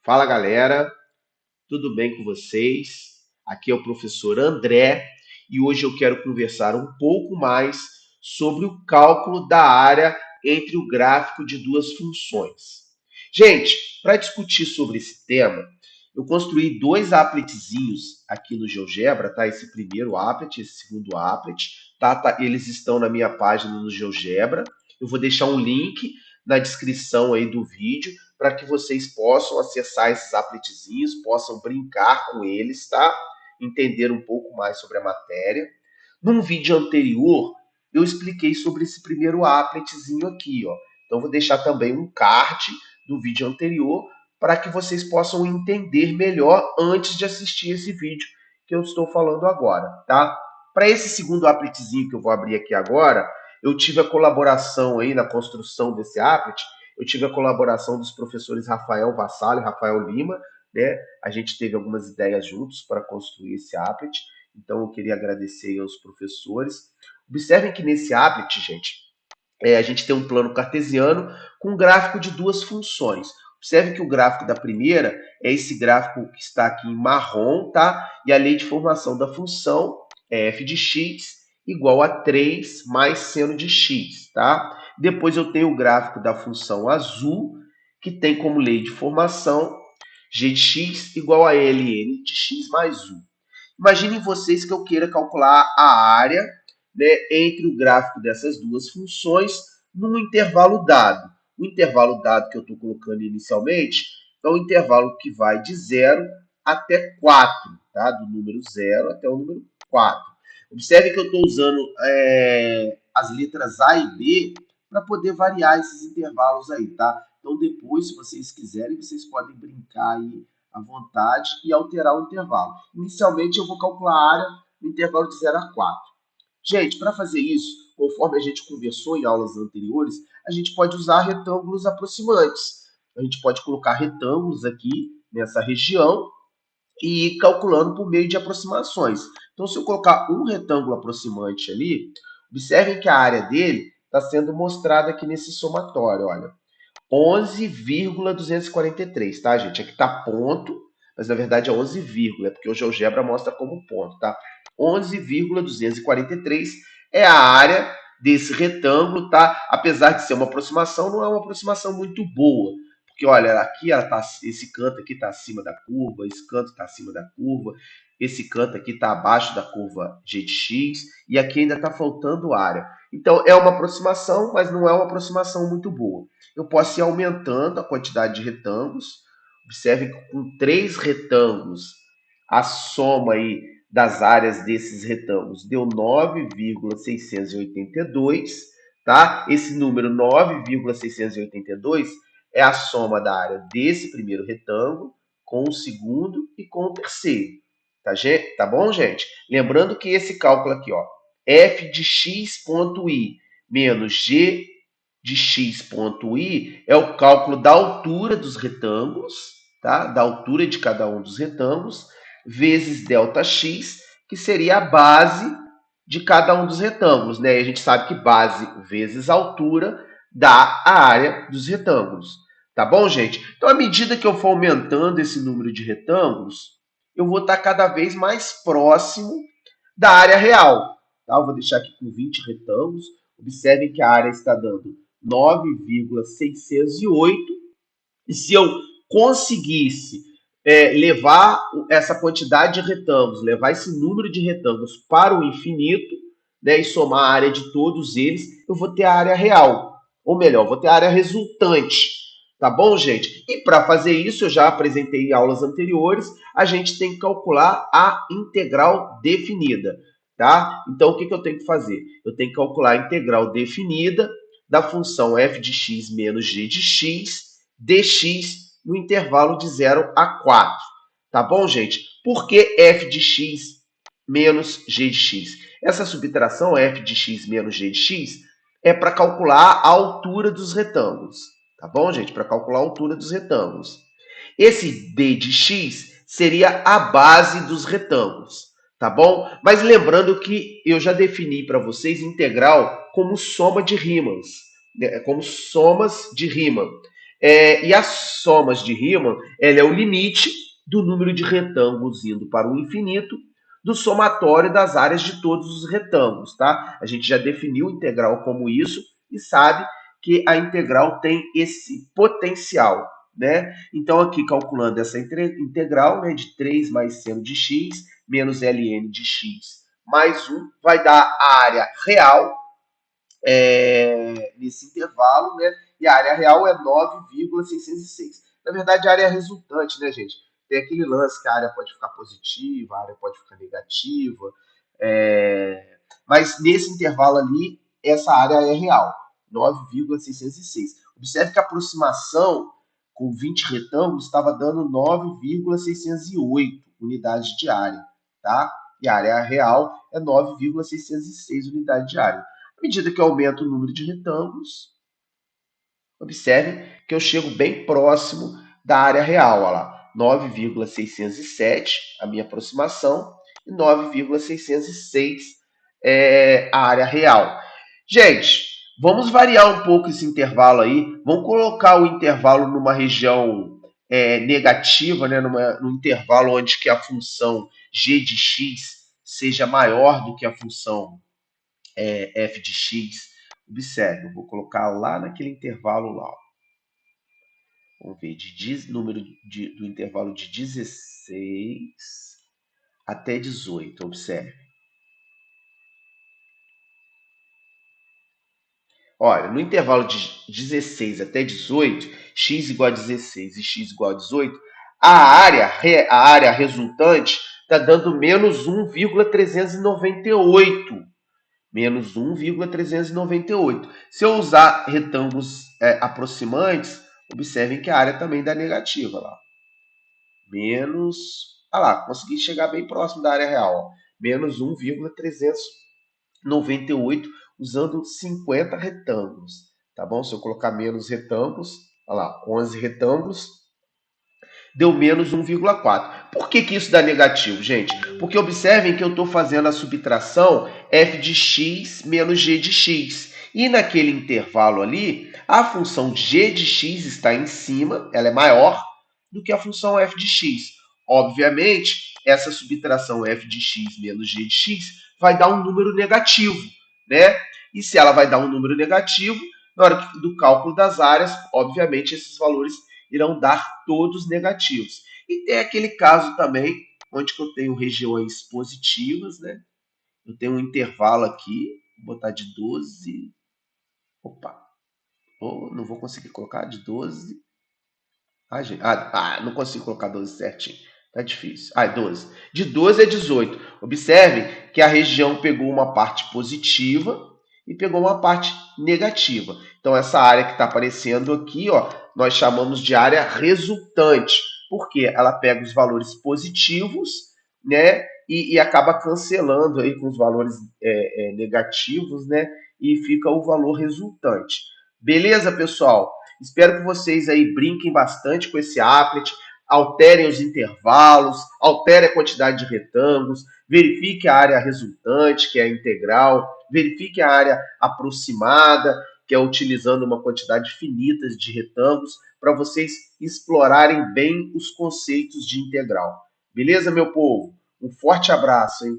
Fala galera, tudo bem com vocês? Aqui é o professor André e hoje eu quero conversar um pouco mais sobre o cálculo da área entre o gráfico de duas funções. Gente, para discutir sobre esse tema, eu construí dois appletzinhos aqui no GeoGebra, tá? Esse primeiro applet, esse segundo applet, tá? Eles estão na minha página no GeoGebra. Eu vou deixar um link na descrição aí do vídeo para que vocês possam acessar esses appletzinhos, possam brincar com eles, tá? Entender um pouco mais sobre a matéria. Num vídeo anterior, eu expliquei sobre esse primeiro appletzinho aqui, ó. Então, vou deixar também um card do vídeo anterior para que vocês possam entender melhor antes de assistir esse vídeo que eu estou falando agora, tá? Para esse segundo appletzinho que eu vou abrir aqui agora, eu tive a colaboração aí na construção desse applet, eu tive a colaboração dos professores Rafael Vassallo e Rafael Lima, né? A gente teve algumas ideias juntos para construir esse applet, então eu queria agradecer aos professores. Observem que nesse applet, gente, a gente tem um plano cartesiano com um gráfico de duas funções. Observe que o gráfico da primeira é esse gráfico que está aqui em marrom, tá? E a lei de formação da função é f de x igual a 3 mais seno de x, tá? Depois eu tenho o gráfico da função azul, que tem como lei de formação g de x igual a ln de x mais 1. Imaginem vocês que eu queira calcular a área, né, entre o gráfico dessas duas funções num intervalo dado. O intervalo dado que eu estou colocando inicialmente é o intervalo que vai de 0 até 4, tá? Do número 0 até o número 4. Observe que eu estou usando as letras A e B para poder variar esses intervalos aí, tá? Então, depois, se vocês quiserem, vocês podem brincar aí à vontade e alterar o intervalo. Inicialmente, eu vou calcular a área no intervalo de 0 a 4. Gente, para fazer isso, conforme a gente conversou em aulas anteriores, a gente pode usar retângulos aproximantes. A gente pode colocar retângulos aqui nessa região e ir calculando por meio de aproximações. Então, se eu colocar um retângulo aproximante ali, observem que a área dele está sendo mostrada aqui nesse somatório, olha. 11,243, tá, gente? Aqui tá ponto, mas na verdade é 11, é porque o GeoGebra mostra como ponto, tá? 11,243 é a área desse retângulo, tá? Apesar de ser uma aproximação, não é uma aproximação muito boa. Porque, olha, aqui ela tá, esse canto aqui está acima da curva, esse canto está acima da curva, esse canto aqui está abaixo da curva g de x, e aqui ainda está faltando área. Então, é uma aproximação, mas não é uma aproximação muito boa. Eu posso ir aumentando a quantidade de retângulos. Observe que com 3 retângulos, a soma aí das áreas desses retângulos deu 9,682, tá? Esse número 9,682 é a soma da área desse primeiro retângulo com o segundo e com o terceiro. Tá bom, gente? Lembrando que esse cálculo aqui, ó, f de x ponto i menos g de x ponto i é o cálculo da altura dos retângulos, tá? Da altura de cada um dos retângulos, vezes ΔX, que seria a base de cada um dos retângulos, né? E a gente sabe que base vezes altura dá a área dos retângulos. Tá bom, gente? Então, à medida que eu for aumentando esse número de retângulos, eu vou estar cada vez mais próximo da área real. Tá? Eu vou deixar aqui com 20 retângulos. Observem que a área está dando 9,608. E se eu conseguisse levar essa quantidade de retângulos, levar esse número de retângulos para o infinito, né, e somar a área de todos eles, eu vou ter a área real. Ou melhor, vou ter a área resultante. Tá bom, gente? E para fazer isso, eu já apresentei em aulas anteriores, a gente tem que calcular a integral definida. Tá? Então, o que eu tenho que fazer? Eu tenho que calcular a integral definida da função f de x menos g de x dx no intervalo de 0 a 4. Tá bom, gente? Por que f de x menos g de x? Essa subtração, f de x menos g de x, é para calcular a altura dos retângulos. Tá bom, gente? Para calcular a altura dos retângulos. Esse d de x seria a base dos retângulos. Tá bom? Mas lembrando que eu já defini para vocês integral como soma de rimas, como somas de rima. E as somas de Riemann, ela é o limite do número de retângulos indo para o infinito do somatório das áreas de todos os retângulos, tá? A gente já definiu a integral como isso e sabe que a integral tem esse potencial, né? Então, aqui calculando essa integral, né, de 3 mais seno de x menos ln de x mais 1, vai dar a área real nesse intervalo, né? E a área real é 9,606. Na verdade, a área resultante, né, gente? Tem aquele lance que a área pode ficar positiva, a área pode ficar negativa, mas nesse intervalo ali, essa área é real, 9,606. Observe que a aproximação com 20 retângulos estava dando 9,608 unidades de área, tá? E a área real é 9,606 unidades de área. À medida que eu aumento o número de retângulos, observe que eu chego bem próximo da área real. Olha lá, 9,607 a minha aproximação e 9,606 a área real. Gente, vamos variar um pouco esse intervalo aí. Vamos colocar o intervalo numa região negativa, né? Num intervalo onde que a função g de x seja maior do que a função f de x. Observe, eu vou colocar lá naquele intervalo lá. Vamos ver, do intervalo de 16 até 18. Observe. Olha, no intervalo de 16 até 18, x igual a 16 e x igual a 18, a área resultante está dando menos 1,398. Menos 1,398. Se eu usar retângulos aproximantes, observem que a área também dá negativa lá. Menos. Olha lá, consegui chegar bem próximo da área real. Ó. Menos 1,398 usando 50 retângulos. Tá bom? Se eu colocar menos retângulos, olha lá, 11 retângulos, deu menos 1,4. Por que isso dá negativo, gente? Porque observem que eu estou fazendo a subtração f de x menos g de x. E naquele intervalo ali, a função g de x está em cima, ela é maior do que a função f de x. Obviamente, essa subtração f de x menos g de x vai dar um número negativo, né? E se ela vai dar um número negativo, na hora do cálculo das áreas, obviamente, esses valores irão dar todos negativos. E tem aquele caso também, onde que eu tenho regiões positivas, né? Eu tenho um intervalo aqui, vou botar de 12. Opa, não vou conseguir colocar de 12. Gente. Não consigo colocar 12 certinho. Tá difícil. 12. De 12 a 18. Observe que a região pegou uma parte positiva e pegou uma parte negativa. Então, essa área que está aparecendo aqui, ó, nós chamamos de área resultante. Porque ela pega os valores positivos, né? E acaba cancelando aí com os valores negativos, né? E fica o valor resultante. Beleza, pessoal? Espero que vocês aí brinquem bastante com esse applet, alterem os intervalos, alterem a quantidade de retângulos, verifique a área resultante, que é a integral, verifique a área aproximada, que é utilizando uma quantidade finita de retângulos, para vocês explorarem bem os conceitos de integral. Beleza, meu povo? Um forte abraço, hein?